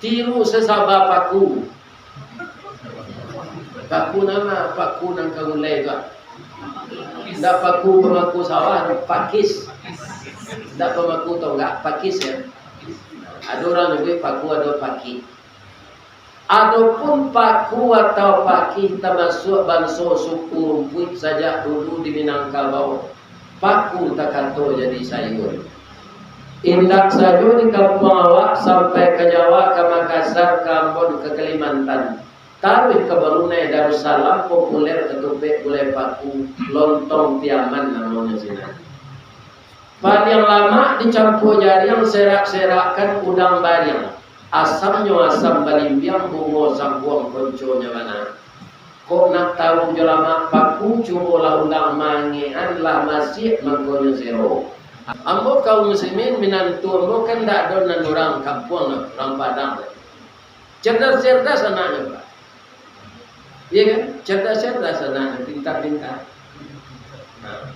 tiru sesaba paku. Paku nama paku nang kagulay ka. Ndak paku pemaku sawah, pakis. Ndak pemaku tonggak, pakis ya. Ada orang juga paku, ada paki. Adapun paku atau paki termasuk banso suku rumput saja dulu di Minangkabau. Paku tak kanto jadi sayur. Indak sayur di kampung awak sampai ke Jawa, ke Makassar, ke Ambon, ke Kalimantan. Taruh ke Brunei Darussalam populer ketupek gulai paku, lontong tiaman namanya sini. Paling lama dicampur jaring serak-serakkan udang barang. Asamnya asam balimbiang, bungo sambuang konconya mana. Kok nak tahu jelama paku cubolah undang mangean lah masih mangkonya zero. Ambo kaum muslimin minantu ambo kan tak ada nan orang kampung orang Padang. Cerdas-cerdas anaknya Pak. Iya kan? Cerdas-cerdas anaknya, pintar-pintar. Nah.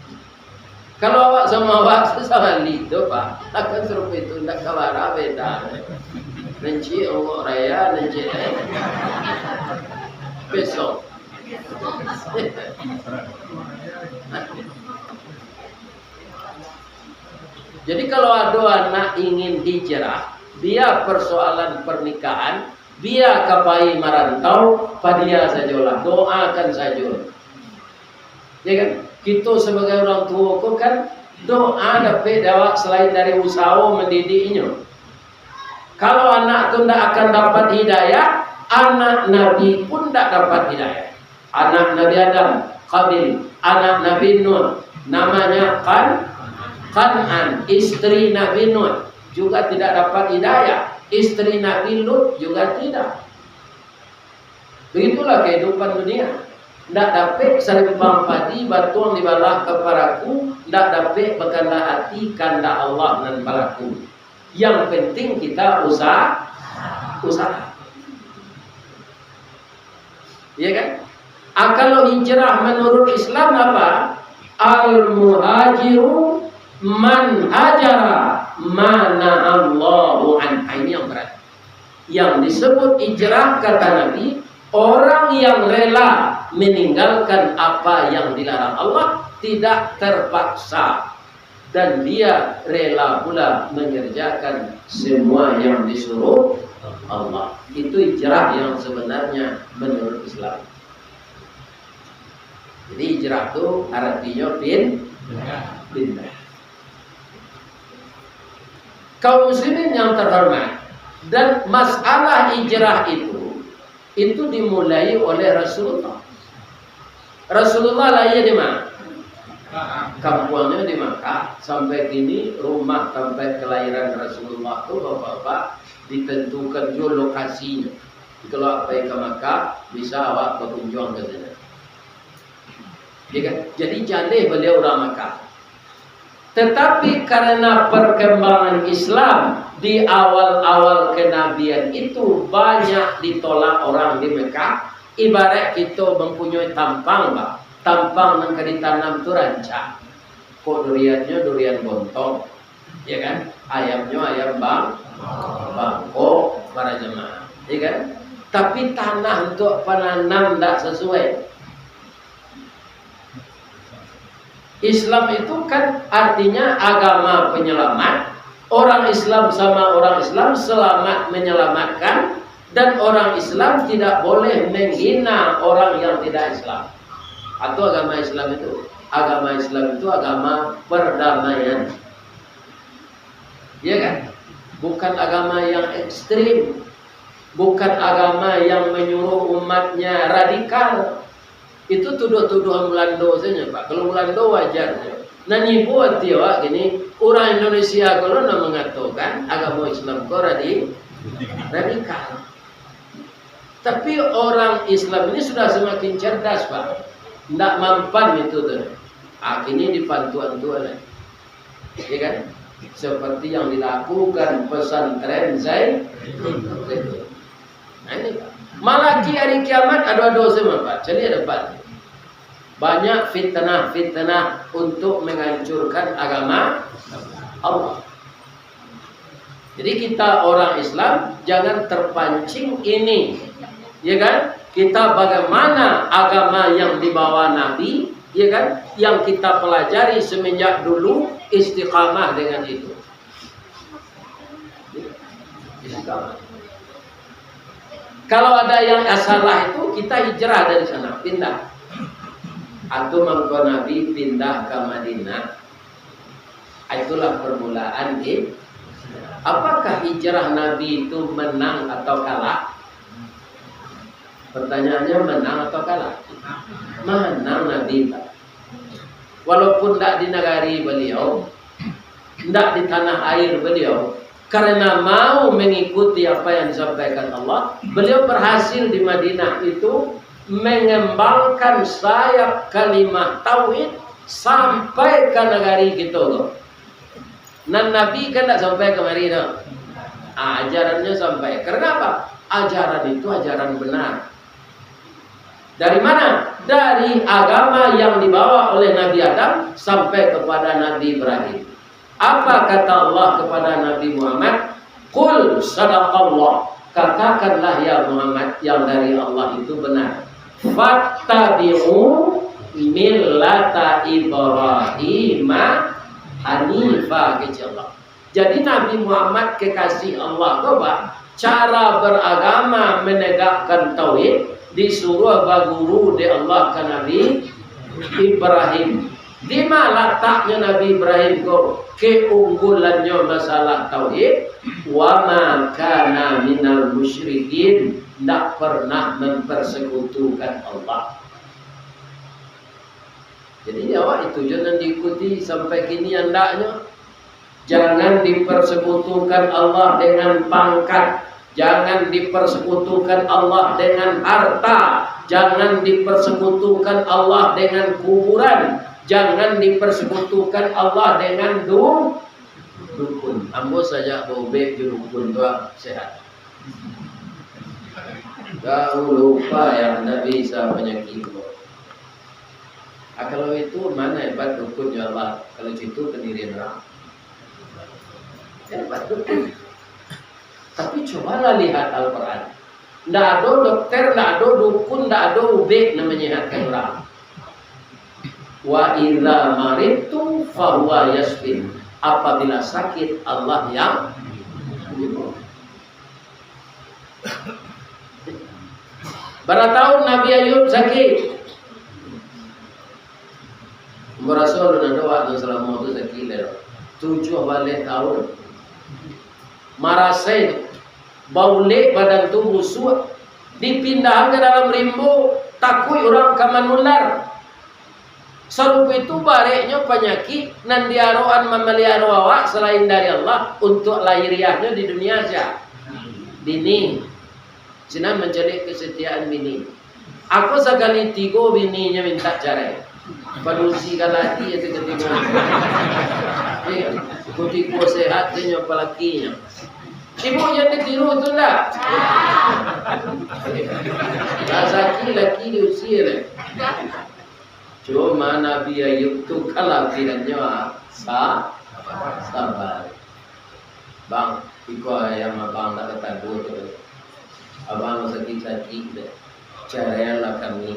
Kalau awak sama awak sama lido Pak, akan serupa itu tidak kabar beda. Nanti Allah raya, nanti besok. Jadi kalau ada anak ingin hijrah, dia persoalan pernikahan, dia kapai merantau, padia sajalah, doakan saja. Ya kan? Kita sebagai orang tua kok kan doa dapat dawak selain dari usaha mendidiknya. Kalau anak itu tidak akan dapat hidayah, anak Nabi pun tidak dapat hidayah. Anak Nabi Adam, Qabil, anak Nabi Nuh, namanya Kan'an, istri Nabi Nuh juga tidak dapat hidayah. Istri Nabi Lut juga tidak. Begitulah kehidupan dunia. Tidak dapat sarimbang padi batuang dibalah keparaku, tidak dapat berkanda hati kanda Allah dan balaku. Yang penting kita usaha. Iya kan? Kalau hijrah menurut Islam apa? Al-muhajiru man hajara mana Allahu an. Ini yang berat. Yang disebut hijrah kata Nabi, orang yang rela meninggalkan apa yang dilarang Allah, tidak terpaksa, dan dia rela pula mengerjakan semua yang disuruh Allah. Itu hijrah yang sebenarnya menurut Islam. Jadi hijrah itu artinya pindah. Kaum muslimin yang terhormat, dan masalah hijrah itu dimulai oleh Rasulullah. Rasulullah lahir di mana? Kampungnya di Makkah. Sampai kini rumah tempat kelahiran Rasulullah itu bapak-bapak ditentukan juga lokasinya. Kalau apa ke Makkah bisa awak berkunjung ke sana. Jadi jadih beliau orang Makkah. Tetapi karena perkembangan Islam di awal-awal kenabian itu banyak ditolak orang di Mekah. Ibarat kita mempunyai tampang, Pak. Tampang yang ditanam itu rancak. Kok duriannya durian bontong, ya kan? Ayamnya ayam bangkok para jemaah, ya kan? Tapi tanah untuk penanam tidak sesuai. Islam itu kan artinya agama penyelamat. Orang Islam sama orang Islam selamat menyelamatkan, dan orang Islam tidak boleh menghina orang yang tidak Islam. Atau agama Islam itu agama perdamaian. Ya kan? Bukan agama yang ekstrim, bukan agama yang menyuruh umatnya radikal. Itu tuduh-tuduhan Belanda saja, Pak. Kalau Belanda wajar. Nah, buat dia gini, orang Indonesia kalau nak mengatakan agama Islam kau radikal. Tapi orang Islam ini sudah semakin cerdas, Pak. Tidak mampan itu tuh. Akhirnya dipantu-antuan. Ya kan? Seperti yang dilakukan pesantren Zaid. Nah ini Pak. Malaki hari kiamat ada dosa Pak. Jadi ada Pak. Banyak fitnah untuk menghancurkan agama Allah. Jadi kita orang Islam jangan terpancing ini, ya kan? Kita bagaimana agama yang dibawa Nabi, ya kan? Yang kita pelajari semenjak dulu, istiqamah dengan itu. Istiqamah. Kalau ada yang salah itu, kita hijrah dari sana, pindah. Atau mangko Nabi pindah ke Madinah. Itulah permulaan ini. Apakah hijrah Nabi itu menang atau kalah? Pertanyaannya menang atau kalah? Menang Nabi. Walaupun tidak di negari beliau, tidak di tanah air beliau, karena mau mengikuti apa yang disampaikan Allah, beliau berhasil di Madinah itu mengembangkan sayap kalimat tauhid sampai ke negari gitu. Dan Nabi kan tidak sampai kemari no. Ajarannya sampai. Kenapa? Ajaran itu ajaran benar. Dari mana? Dari agama yang dibawa oleh Nabi Adam sampai kepada Nabi Ibrahim. Apa kata Allah kepada Nabi Muhammad? Qul sadaqallah. Katakanlah ya Muhammad, yang dari Allah itu benar. Fattabi'u millata Ibrahim Hanifah kecelak. Jadi Nabi Muhammad kekasih Allah coba cara beragama menegakkan tauhid disuruh baguru di Allah ke Nabi Ibrahim. Di mana letaknya Nabi Ibrahim kok keunggulannya masalah tauhid? Wa ma kana minal musyrikin, tidak pernah mempersekutukan Allah. Jadi jawab itu jangan diikuti sampai kini hendaknya. Jangan dipersekutukan Allah dengan pangkat. Jangan dipersekutukan Allah dengan harta. Jangan dipersekutukan Allah dengan kuburan. Jangan dipersekutukan Allah dengan dukun. Ambo saja bobek di dukun doa sehat. Kau lupa yang Nabi bisa penyakit. Kalau itu mana hebat dukun ya Allah? Kalau itu pendirian orang. Hebat dukun. Tapi cobalah lihat Al-Quran. Tidak ada dokter, tidak ada dukun, tidak ada ubek menyehatkan orang. Wa idza maridtu fahuwa yashfin. Apabila sakit Allah yang menyembuhkan. Berapa tahun Nabi Ayub sakit? Rasul dan doa dan selama itu sekiler 7 balik tahun. Marasai bau lek badan tubuh suat dipindahkan ke dalam rimbo, takut orang kamanular. Serupa itu bareknya penyakit nan diaroan memelihara awak selain dari Allah untuk lahiriahnya di dunia saja. Bini, Cina mencari kesetiaan bini. Aku sekali 3 bininya minta cerai. Padusi kalaki itu ketika kutiku sehat dia nyoba lakinya. Ibu yang ditiru tu lah. Laki laki diusir. Cuma Nabi Ayub tu kalah bilangnya sabar. Bang, ikut ayam abang tak ketabu tu. Abang sakit-sakit deh. Carailah kami.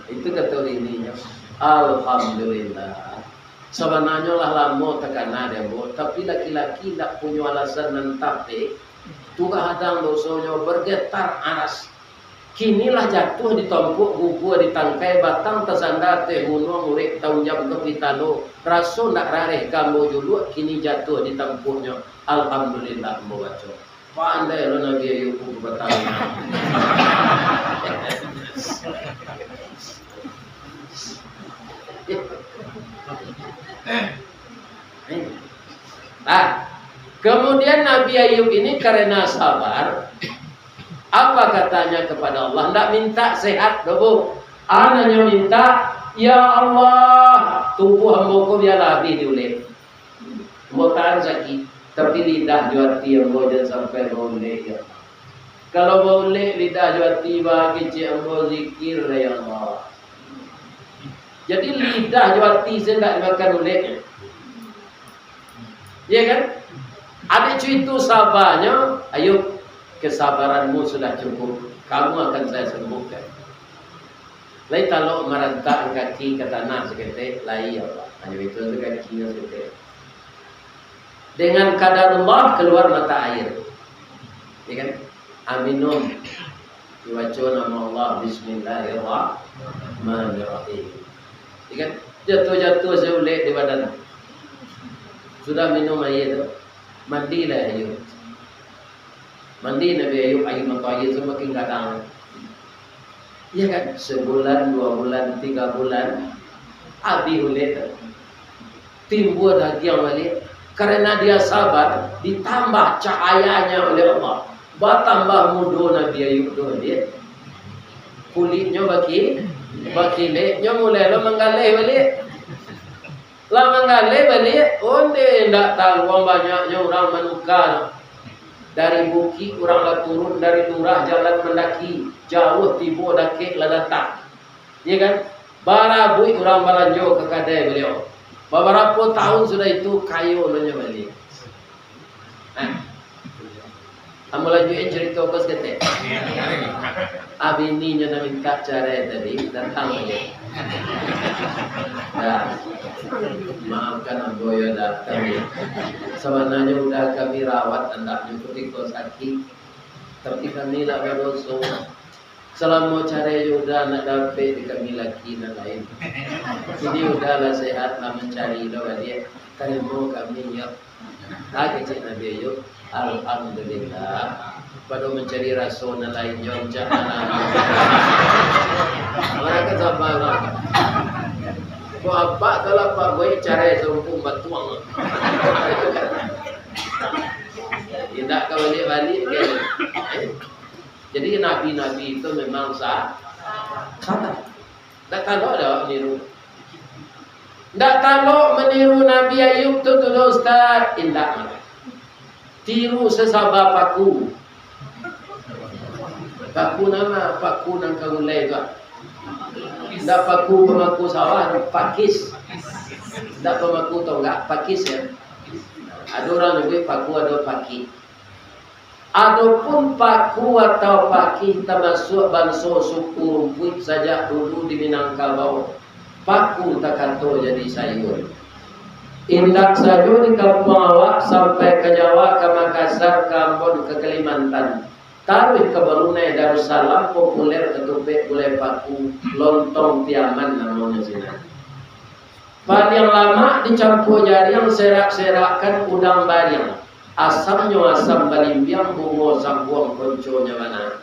Itu kata ininya. Alhamdulillah. Sebenarnya lah lama tekan ada buat, tapi laki-laki tak punya alasan mentap deh. Tuga hadang dosanya bergetar aras. Kinilah jatuh di tompok gugua di tangkai batang tersandar teh gunung murid tahun jam kepitano. Rasul nak rareh kamu dulu kini jatuh di tempuknya. Alhamdulillah membaca. Pandai lo Nabi Ayub bertahun. Kemudian Nabi Ayub ini karena sabar, apa katanya kepada Allah? Tidak minta sehat, dobo. Anaknya minta, ya Allah, tubuh hambaku biarlah habis diulit. Mau tahan sakit, tapi lidah juati yang mau jangan sampai boleh ya. Kalau boleh lidah juati bagi cik ambo zikir ya Allah. Jadi lidah juati saya tidak dimakan olehnya. Ya kan? Adik cuy itu sabarnya, ayo kesabaranmu sudah cukup, kamu akan saya sembuhkan. Lai kalau merentak kaki ke tanah seketik, lai ya Pak. Hanya itu kakinya seketik. Dengan qadarullah keluar mata air. Ya kan? Aminum. Dibaca nama Allah Bismillahirrahmanirrahim. Ya kan? Jatuh-jatuh seulik di badan. Sudah minum air itu. Mandilah Ayub. Mandi Nabi Ayub, air mata air semakin kadang. Ya kan? Sebulan, 2 bulan, 3 bulan. Abi ulit. Timbul lagi yang balik. Karena dia sabar, ditambah cahayanya oleh Allah. Bertambah mudah Nabi Ayub tu dia. Kulitnya baki leknya mulai lo menggalih balik. Lah menggalih balik, onde ndak tahu banyaknya orang menukar. Dari bukit orang lah turun, dari lurah jalan mendaki, jauh tiba daki lah datang. Ya kan? Barabui orang balanjo ke kadai beliau. Beberapa tahun sudah itu kayu nanya balik. Kamu lanjutin cerita apa sekete? Abini nya nak minta cara tadi datang aja. Dah, maafkan aku ya datang. Sebenarnya udah kami rawat anda ketika sakit, tapi kami lah berdosa. Selama cara udah nak dapat di kami lagi dan lain. Jadi udahlah sehat lah mencari doa dia. Terima kami ya. Lagi cik Nabi Ayub. Alhamdulillah. Pada mencari rasul dan lainnya jangan. Mereka sama lah. Kau apa kalau apa gue cara serumpun batuang. Tidak kembali-balik. Jadi nabi-nabi itu memang sabar. Tak kalau ada meniru. Tak kalau meniru Nabi Ayub tu dulu Ustaz. Indah. Tiru sesabar paku. Paku nama paku nang kagulai tu. Tak paku pemaku sawah, pakis. Tak pemaku tonggak, pakis ya. Ada orang lebih paku ada paki. Adapun paku atau paki termasuk bangsa suku rumput saja dulu di Minangkabau. Paku tak kantor jadi sayur. Indak sayur di kampung awak sampai ke Jawa, ke Makassar, ke Ambon, ke Kalimantan. Taruh ke Brunei Darussalam populer ketupek gulai paku lontong tiaman namanya sini. Paling lama dicampur jaring serak-serakkan udang bariang. Asamnya asam balimbiang, bunga sambuang konconya mana.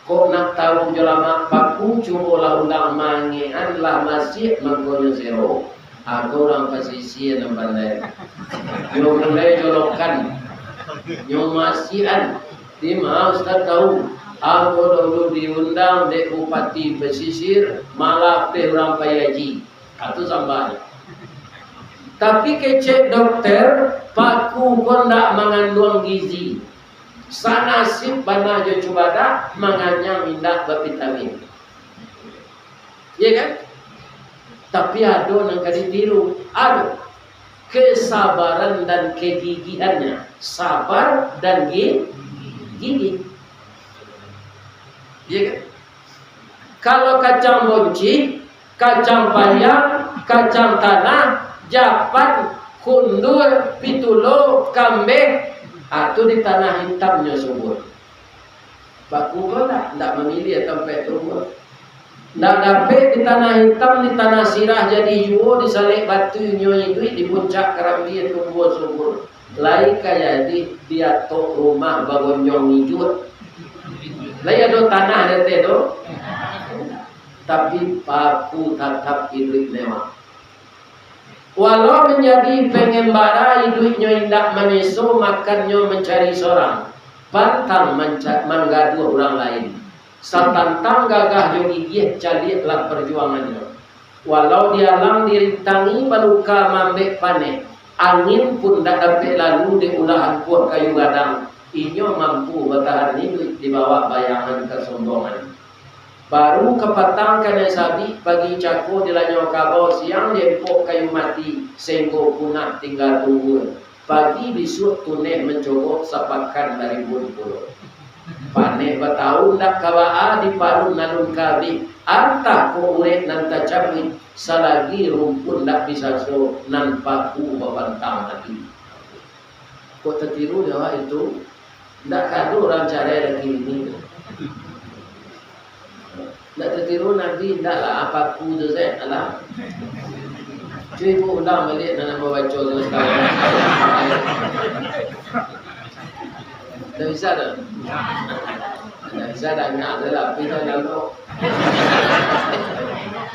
Kok nak tahu jelama paku cubalah undang mangean lah masih mangkonya zero. Aku orang pesisir yang pandai. Yang mulai jolokan, yang masihan. Di mana Ustaz tahu? Aku dulu diundang di Bupati Pesisir, malah pe orang payaji. Itu sampai. Tapi kecek dokter, paku pun tak mengandung gizi. Sanasib bana jo coba dah menganyang indah bervitamin. Ya kan? Tapi ada yang kali tiru. Ada kesabaran dan kegigihannya. Sabar dan gigi. Ya kan? Kalau kacang bonci, kacang panjang, kacang tanah, japan, kundur, pitulo, kambing, itu di tanah hitamnya subur. Baku tak memilih tempat subur. Tak dapat di tanah hitam, di tanah sirah jadi hijau, disalik batunya itu di puncak kerambi tumbuh subur. Lain kaya dia tok rumah bagonjong hijau. Lain ada tanah ada tu. Tapi paku tetap hidup mewah. Walau menjadi pengembara hidupnya indah meneso, makannya mencari seorang, pantang menggaduh orang lain. Satantang gagah jo gigih calilah perjuangannya. Walau dialam dirintangi paluka mambek panen, angin pun tak dapat lalu di ulahan kuah kayu gadang. Inyo mampu bertahan hidup di bawah bayangan kesombongan. Baru kepatang kena sabi pagi cako di lanyo kabau siang dempok kayu mati senggo punah tinggal tunggu. pagi besok tunai mencogok sepakan dari pulau. Panek bertahun dak kawaa di parun nalun kabi anta ko urek nan tacapi salagi rumpun dak bisa so nan paku babantang lagi. Kok tertiru dewa itu ndak kado orang cara lagi ini. Ndak tertiru nabi ndak lah apa ku tu saya alah. Cuy bu ulang balik nak baca tu sekarang. Tak bisa dah. Tak bisa dah nak adalah kita lalu.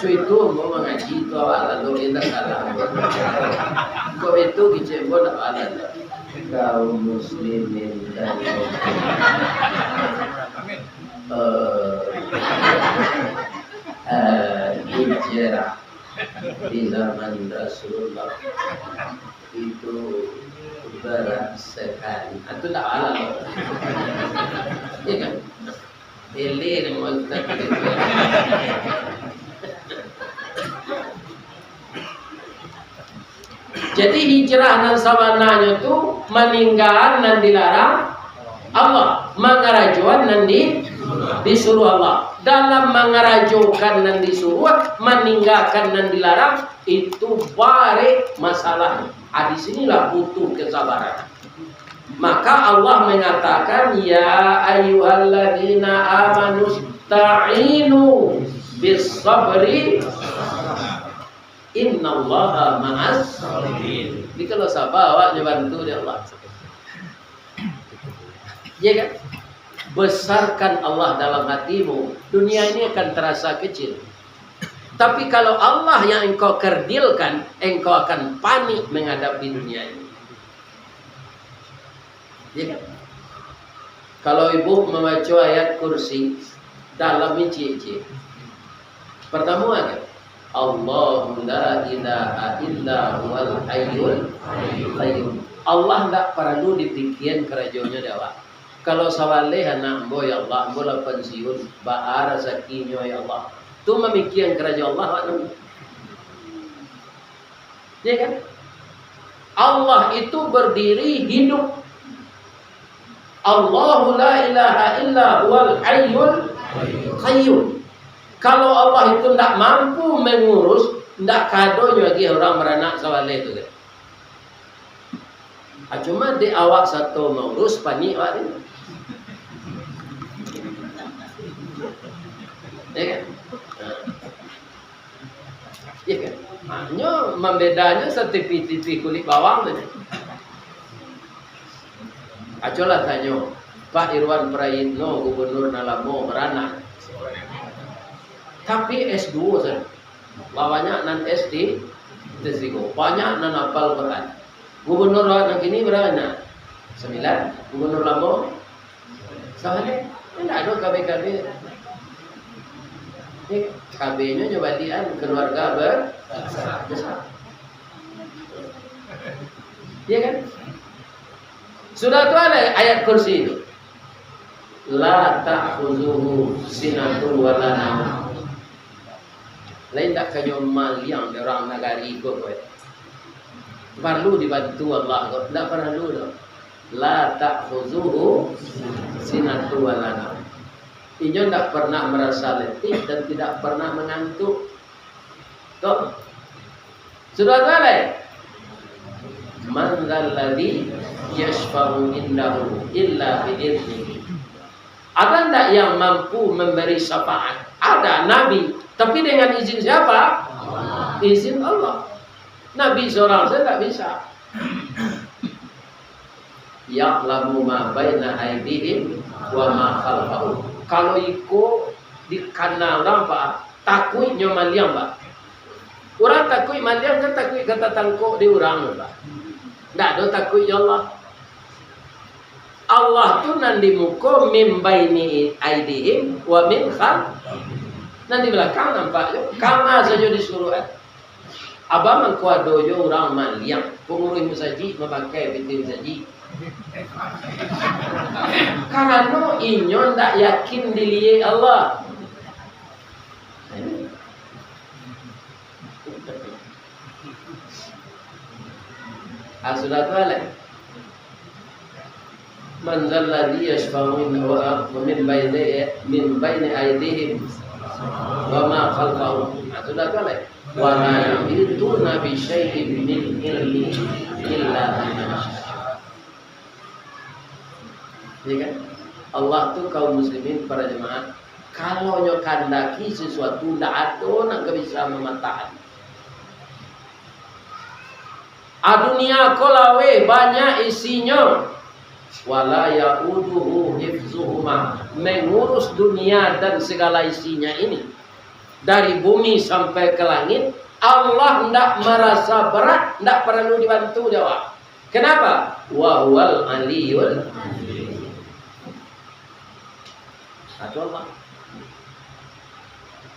Cuy tu mau mengaji tu awak lalu kita salah. Kau itu kicik pun tak ada. Kaum muslimin dan hijrah di zaman Rasulullah itu berat sekali. Itu tak alam. Ya kan? Elir yang mau kita jadi hijrah dan sawananya itu meninggal dan dilarang Allah, mengarajuan dan disuruh Allah. Dalam mengarajukan dan disuruh, meninggalkan dan dilarang itu bare masalah. Di sinilah butuh kesabaran. Maka Allah mengatakan ya ayyuhalladzina amanu sta'inu bis sabri innallaha ma'as sabirin. Jadi kalau sabar awak bantu dia Allah. Ya kan? Besarkan Allah dalam hatimu, dunia ini akan terasa kecil. Tapi kalau Allah yang engkau kerdilkan, engkau akan panik menghadapi dunia ini. Ya kan? Kalau ibu membaca ayat kursi dalam inci-inci, pertama kan? Allahu la ilaha illa huwal hayyul qayyum. Allah tidak perlu dipikirkan kerajaannya dewa. Kalau sawaleh anak boy ya Allah, bola pensiun, baara sakinyo ya Allah. Tu memikirkan kerajaan Allah maknanya. Ya kan? Allah itu berdiri hidup. Allahu la ilaha illa huwal hayyul qayyum. Kalau Allah itu tidak mampu mengurus, tidak kado bagi orang beranak sawaleh itu kan. Cuma di awak satu mengurus panik awak ini. Ya kan? Ya kan? Hanya membedanya setipi-tipi kulit bawang saja. Acolah tanya Pak Irwan Prayitno, Gubernur Nalamo beranak. Tapi S2 saja. Bawanya nan SD, Tesigo. Banyak nan hafal Quran. Gubernur yang kini berapa? 9. Gubernur Lamo 9. Tidak ada KB-KB. Ini KB-nya nyobadian keluarga besar. Iya kan? Sudah tu ada ayat kursi itu. La ta'khuzuhu sinatun wa la nawm. Lain tak kayo maliang orang nagari ko ko. Perlu dibantu Allah ko. Tak perlu dah. La ta'khuzuhu sinatun wa la nawm. Inyo tak pernah merasa letih dan tidak pernah mengantuk. Toh. Sudah tu ada. Man dzalladzi yashfa'u indahu illa bi'idnihi. Ada tak yang mampu memberi syafaat? Ada Nabi, tapi dengan izin siapa? Allah. Izin Allah. Nabi seorang saya tak bisa. Ya'lamu ma baina aydihim wa ma khalfahum. Kalau ikut di kanal apa? Takut nyomaliang pak. Orang takut maliang kan takut kata tangkuk di orang pak. Tak ada takut ya Allah. Allah tu nanti muka min baini aidihim wa min khalfihim. Nanti belakang nampak yo. Kama saja disuruh abang mengkuado yo orang maliang. Pengurus musaji memakai binti musaji. Karena inyo tak yakin dilihat Allah. Sudah tu lah. Man zalladhi yashfa'u min baini aydihim wa ma khalfahum. Sudah boleh. Wa la yuhituna bi syai'in min ilmi illa bima syaa. Ya kan? Allah tuh kaum muslimin para jemaah, kalau nyo kandaki sesuatu ndak ada nak bisa mematahkan. Dunia kolawe banyak isinya. Wala yauduhu hifzuhuma, mengurus dunia dan segala isinya ini dari bumi sampai ke langit, Allah tidak merasa berat, tidak perlu dibantu jawab. Kenapa? Wa huwal aliyul satu Allah.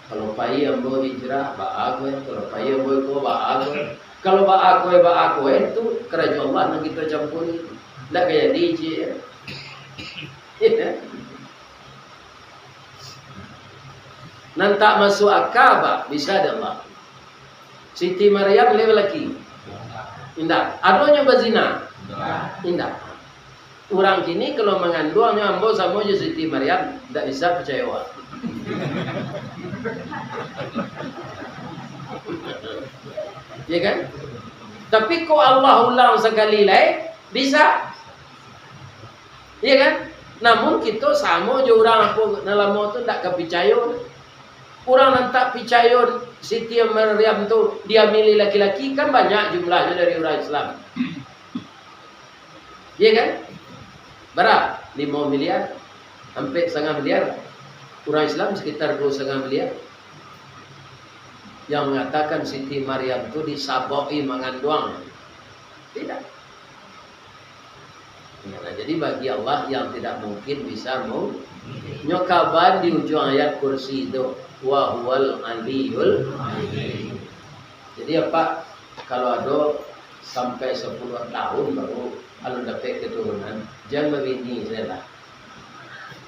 Kalau pai ambo hijrah ba aku, kalau pai ambo ko ba aku, kalau ba aku itu kerajaan Allah yang kita campuri. Tidak kayak DJ ya. Nanti masuk akabah bisa ada Allah. Siti Maryam level lagi. Indah. Adanya bazina. Indah. Orang kini kalau mengandungnya ambo sama je Siti Maryam tidak bisa percaya. Ya kan? Tapi kok Allah ulang sekali lagi bisa. Iya kan? Namun kita sama je orang apa dalam tu tak kepercaya. Orang yang tak percaya Siti Maryam tu dia milih laki-laki kan banyak jumlahnya dari orang Islam. Iya kan? Berapa? 5 miliar sampai 1,5 miliar. Orang Islam sekitar 2,5 miliar. Yang mengatakan Siti Maryam tu disaboi mengandung. Tidak. Nah, jadi bagi Allah yang tidak mungkin bisa nyokaban di ujung ayat kursi itu wa huwal aliyul. Jadi apa kalau ada sampai 10 tahun baru kalau dapat keturunan jangan begini sajalah.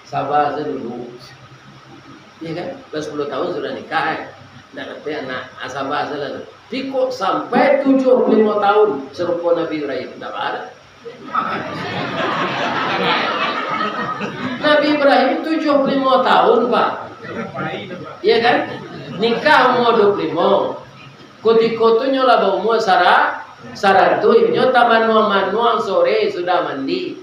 Sabar saja dulu. Ya kan? 10 tahun sudah nikah. Tidak dapat anak, sabar saja. Pikuk sampai 75 tahun serupa Nabi Ibrahim tidak ada. Nabi Ibrahim 75 tahun Pak. Iya kan? Nikah umur 25. Kutiko tu nyola umur saratu nyo manuang sore sudah mandi.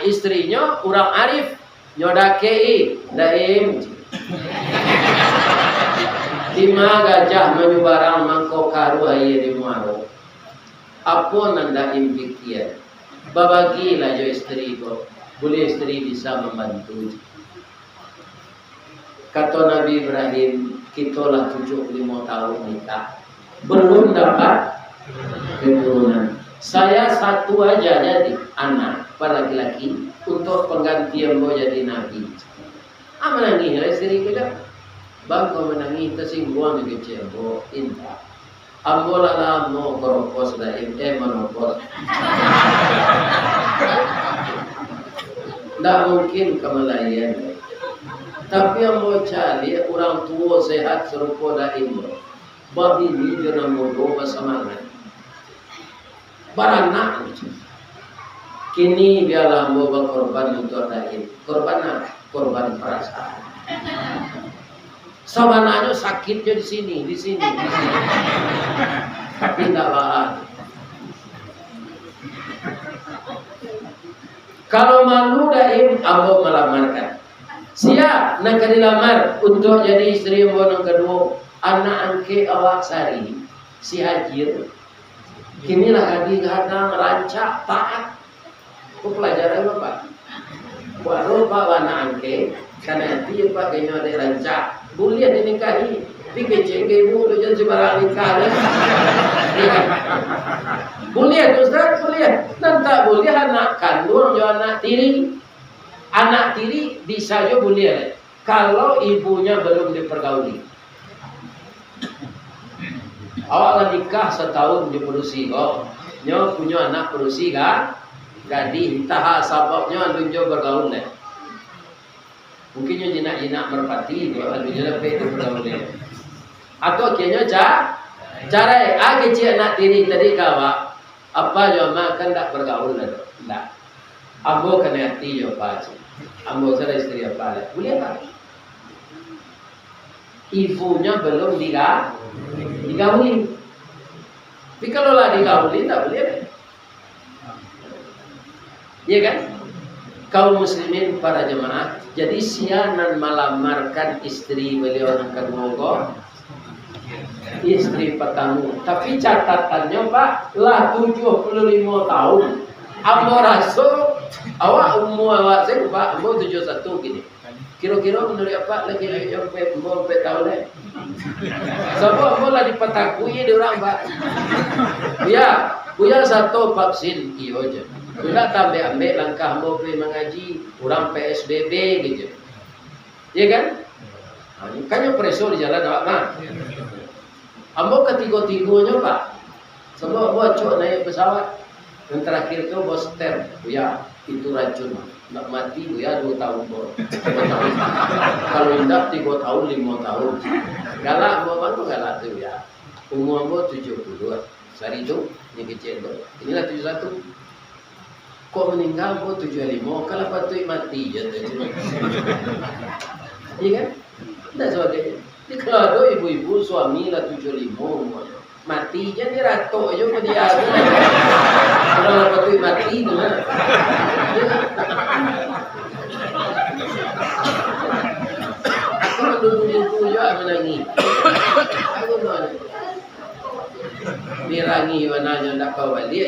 Istrinya orang arif nyodakei daim 5 gajah menyubarang mangkok karu air di muaro. Apa nanda impikian? Babagilah jo istri ko. Boleh istri bisa membantu. Kata Nabi Ibrahim, kitalah 75 tahun nikah. Belum dapat keturunan. Saya satu aja jadi anak para laki-laki untuk penggantian mau jadi nabi. Menangis lah istri kita. Bangko menangis tersinggung juga cebo indah. Ambola lah mau keropos dah menopos. Tak mungkin kemelayan. Tapi yang mau cari orang tua sehat serupa daim. Babi ni jangan mudah bersemangat. Baranak. Kini biarlah mau berkorban untuk daim. Korban apa? Korban perasaan. Sabananya sakitnya di sini. Tapi tidak bahan. Kalau malu daim, ambo melamarkan. Siap nak dilamar untuk jadi istri yang kedua. Anak angke awak sari, si Hajir. Kinilah adi kadang rancak taat. Ku pelajaran apa? Baru pak anak angke, karena dia pak kena ada rancak. Boleh dinikahi, tapi kecil ibu tu jangan sembarang nikah. Boleh tu Ustaz, boleh. Dan tak boleh anak kandung jo anak tiri. Anak tiri bisa jo boleh. Kalau ibunya belum dipergauli. Awak nikah setahun diperusi kok. Nyo punya anak perusi kan? Jadi entah sebabnya anjung bergaul deh. Mungkin jinak-jinak merpati itu adunya lebih bergaul. Atau kayaknya cara kecil anak tiri tadi kawak apa jo makan tak bergaul dah. Tidak. Ambo kena hati yo Pak. Ambo saya istri apa? Boleh tak? Ibunya belum digawin. Tapi kalau lah digawin tak boleh. Iya kan? Kaum muslimin para jemaah, jadi sianan melamarkan istri beliau yang kedua, istri pertama. Tapi catatannya Pak, lah 75 tahun. Ambo rasul, awak umur awak saya Pak, ambo 71 gini. Kira-kira menurut apa lagi yang mau tahu deh. Sebab bola dipetakui di orang Pak. Ya, punya satu vaksin iyo aja. Sudah tambah ambil langkah mau pergi mengaji, orang PSBB gitu. Iya kan? Kan yang preso di jalan awak mah. Ambo ketiga-tiganya Pak. Sebab buat cok naik pesawat. Yang terakhir itu bos ter, ya itu racun. Nak mati ya 2 tahun bos. 2 tahun. Kalau indah 3 tahun 5 tahun. Galak mau mana galak tu ya. Umur ambo 72. Sari itu ni kecil tu. Inilah 71. Kok meninggal ambo 75. Kalau patut mati je tu. Iya kan? Tidak sebagainya. Ini kalau ada ibu-ibu suami lah 75 umur. Mati je dia ratok je ke dia. Kalau patut mati tu mana? Aku dulu-dulu je menangis. Aku mana? Mirangi warnanya nak kau balik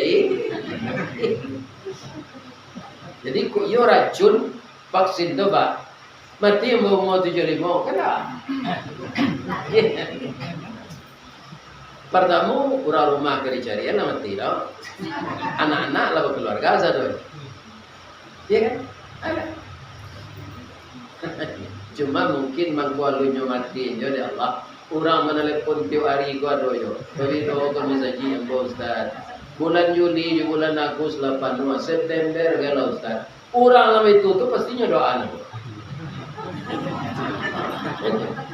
Jadi kok yo racun vaksin tu Pak. Mati umur 75 kena. Pertama, kurang rumah kerjaan nama tidak. Anak-anak lah keluarga saja. Iya kan? Ada. Cuma mungkin mangkualunya mati je ya Allah. Orang menelepon tiap hari gua doyo. Tapi doa kami saji yang Ustaz. Bulan Juli, bulan Agustus, 8 September kalau Ustaz. Orang lama itu tu pastinya doa nak.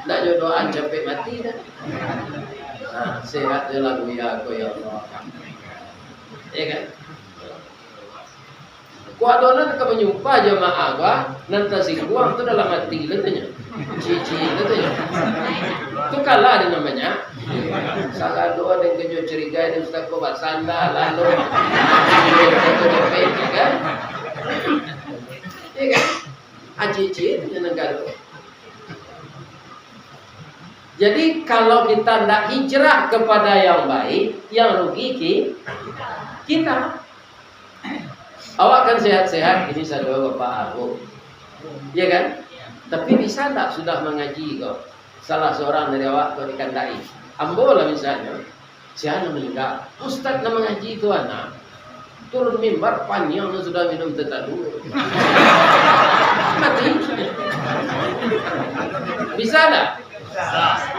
Tak jo doa sampai mati dah. Sehat je lagu ya aku ya Allah. Ya kan? Kuadonan ke menyumpah jemaah gua nanti si kuang tu dalam hati letanya. Cici letanya. Tu kalah dia namanya. Salah doa dan kejo curiga dia ustaz ko sandal lalu. Kan? Ya kan? Cici itu negara. Jadi kalau kita tidak hijrah kepada yang baik, yang rugi kita. Awak kan sehat-sehat, ini saya doa Bapak aku. Ya kan? Tapi bisa tak sudah mengaji kau? Salah seorang dari awak kau dikandai. Ambo lah misalnya, siapa meninggal. Ustaz nak mengaji itu anak. Turun mimbar panjang sudah minum tetadu. Mati. Bisa tak?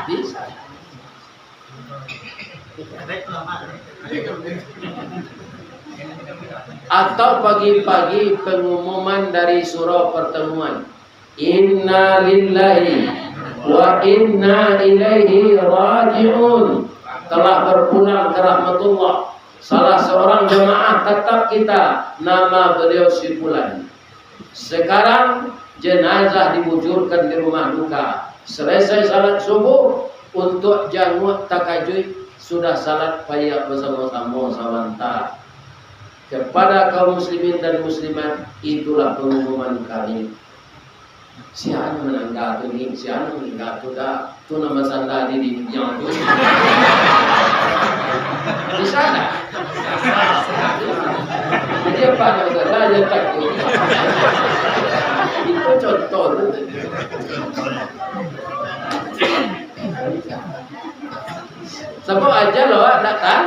Bisa. Atau pagi-pagi pengumuman dari surau pertemuan. Inna lillahi wa inna ilaihi raji'un. Telah berpulang ke rahmatullah salah seorang jemaah tetap kita, nama beliau si Fulan. Sekarang jenazah dibujurkan di rumah duka. Selesai salat subuh, untuk janggut takajui sudah salat payah bersama-sama sawanta. Kepada kaum muslimin dan muslimat, itulah pengumuman kami. Siapa menangga tu ni, siapa menangga tu dah, tu nama sanda di yang tu. Di sana. Jadi apa yang kata dia takut. Itu contoh. Sebab aja loh datang.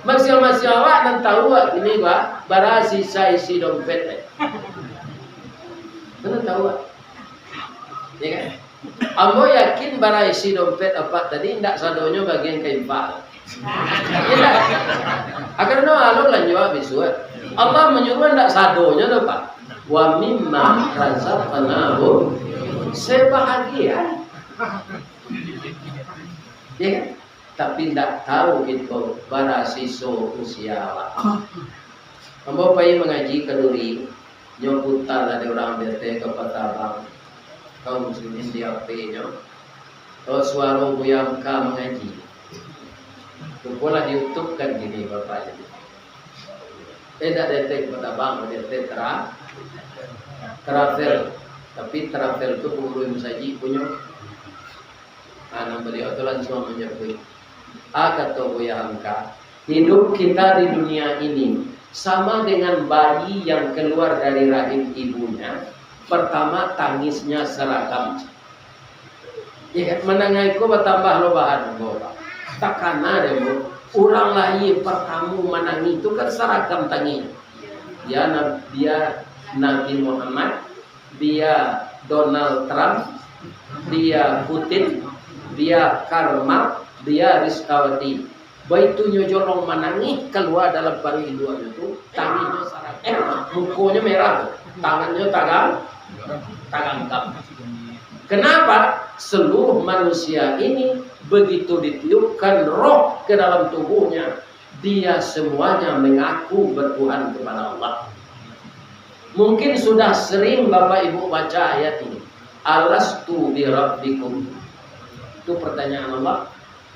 Masing-masing awak dan tahu ini Pak, barasi saya isi dompet. Mana tahu? Ya kan? Ambo yakin bara isi dompet apa tadi tidak sadonya bagian keempat. Ya tak? Akan no alur lanjut bisuat. Allah menyuruh tidak sadonya tu Pak. Wa mimma razaqnahu sebahagia. Ya kan? Tapi tidak tahu itu bara siso usia awak. Ambo pai mengaji keduri, nyobuta lah de orang bete ke Patabang, kaum muslimin di AP nyo. Kalau suara buyam ka mengaji, kumpullah di YouTube kan gini bapak jadi. Tidak detek Patabang, detek travel, tapi travel itu pengurus saji punya. Anak beliau itu langsung menyebut, kata buyam ka, hidup kita di dunia ini sama dengan bayi yang keluar dari rahim ibunya. Pertama tangisnya seragam. Ya, menangai ko bertambah lo bahan bapak. Takana deh bu. Orang lain pertama menangi itu kan seragam tanginya. Dia Nabi Muhammad, dia Donald Trump, dia Putin, dia Karma, dia Rizkawati. Baitu nyojolong menangi keluar dalam baru induk itu tangannya sarang mukanya merah, tangannya tagangkap. Kenapa? Seluruh manusia ini begitu ditiupkan roh ke dalam tubuhnya, dia semuanya mengaku bertuhan kepada Allah. Mungkin sudah sering Bapak Ibu baca ayat ini. Alastu bi rabbikum. Itu pertanyaan Allah.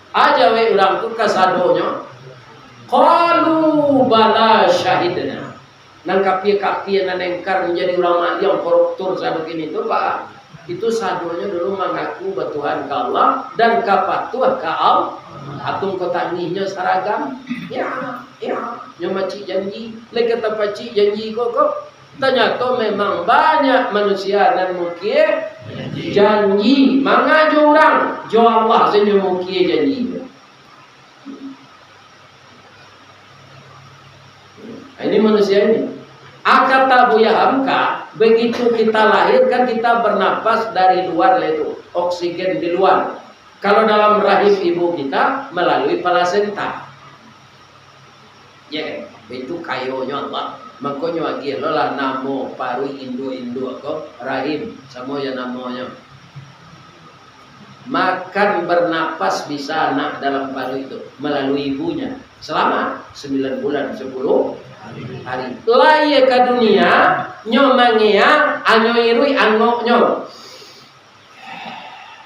Aja we ulang tu kasadonyo. Qalu bala syahidna. Nang kapie-kapie nan engkar menjadi ulama yang koruptor sabegini itu Pak. Itu sadonya dulu mengaku bertuhan ke Allah dan kapatuh ke Allah. Atung kotangihnya seragam. Ya. Nyo cik janji. Lek kata pacik janji kok. Ternyata memang banyak manusia dan mungkin janji mengaju orang jo Allah senyum mungkin janji. Ini manusia ini. Akata buya hamka, begitu kita lahir kan kita bernapas dari luar itu oksigen di luar. Kalau dalam rahim ibu kita melalui plasenta. Ya, itu kayonya Allah. Makanya lagi lah namo paru indu ko rahim sama ya namanya. Makan bernapas bisa anak dalam paru itu melalui ibunya selama 9 bulan 10 hari. Laye ke dunia nyomangia anyo irui angok nyo.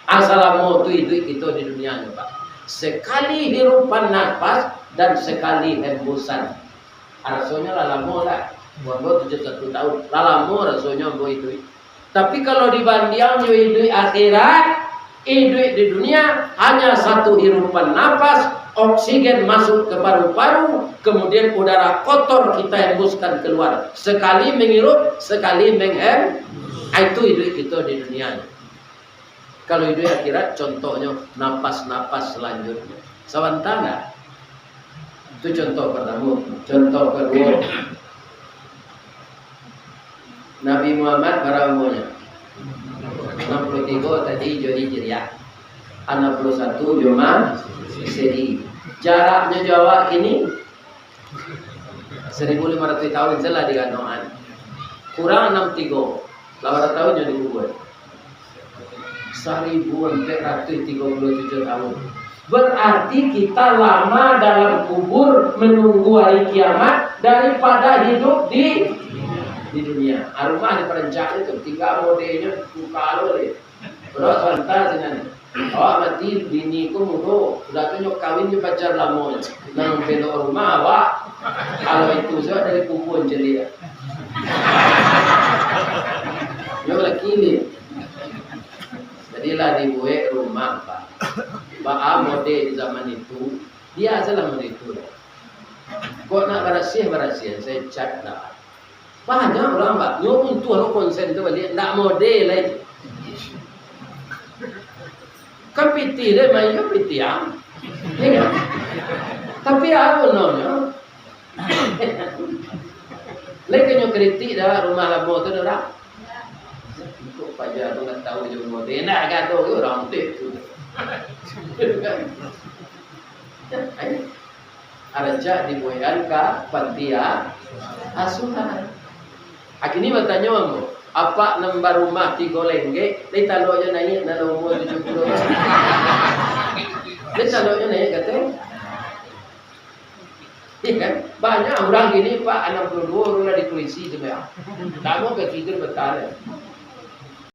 Assalamu itu di dunia Pak. Sekali hirupan nafas dan sekali hembusan. Rasanya lalamo lah, buat 71 tahun, lalamo rasanya buat itu. Tapi kalau dibanding hidup akhirat, hidup di dunia hanya satu hirupan nafas, oksigen masuk ke paru-paru, kemudian udara kotor kita hembuskan keluar. Sekali menghirup, sekali menghem, itu hidup kita di dunia. Kalau hidup akhirat, contohnya napas-napas selanjutnya. Sawantana. Itu contoh pertama. Contoh kedua, Nabi Muhammad baramunya 63 tadi jadi jeria, 61 Joma seri. Jaraknya Jawa ini 1500 tahun setelah digandongan. Kurang 63 800 tahun jadi kubur 1437 tahun. Berarti kita lama dalam kubur menunggu hari kiamat daripada hidup di dunia. Arumah di perencana itu 3 modelnya kalau deh. Terus lantas dengan mati biniku mudo sudah tunjuk kawin di pacar lama nang pelo rumah awak. Kalau itu saya dari kubur jadi. Yo lagi ni. Jadilah dibuat rumah Pak. Ba'a mode di zaman itu dia salah itu. Kok nak berhasil saya chat dah. Banyak orang Pak, nyong itu lo konsen tu balik nak mode lagi. Kan piti deh main kan piti ya. Ya. Tapi apa namanya? Lagi nyong kritik dah rumah lama tu dah. Untuk pajak tu nak tahu je mode nak kata orang tu. Arja dibuatkan ke panti asuhan. Akhirnya bertanya kamu, apa nomor rumah 3 lengge? Dia taloknya naik dalam umur 70. Dia taloknya naik kata. Ya kan? Banyak orang gini Pak, 62 orang dah dituisi sebenarnya. Tak mau ke kita betul.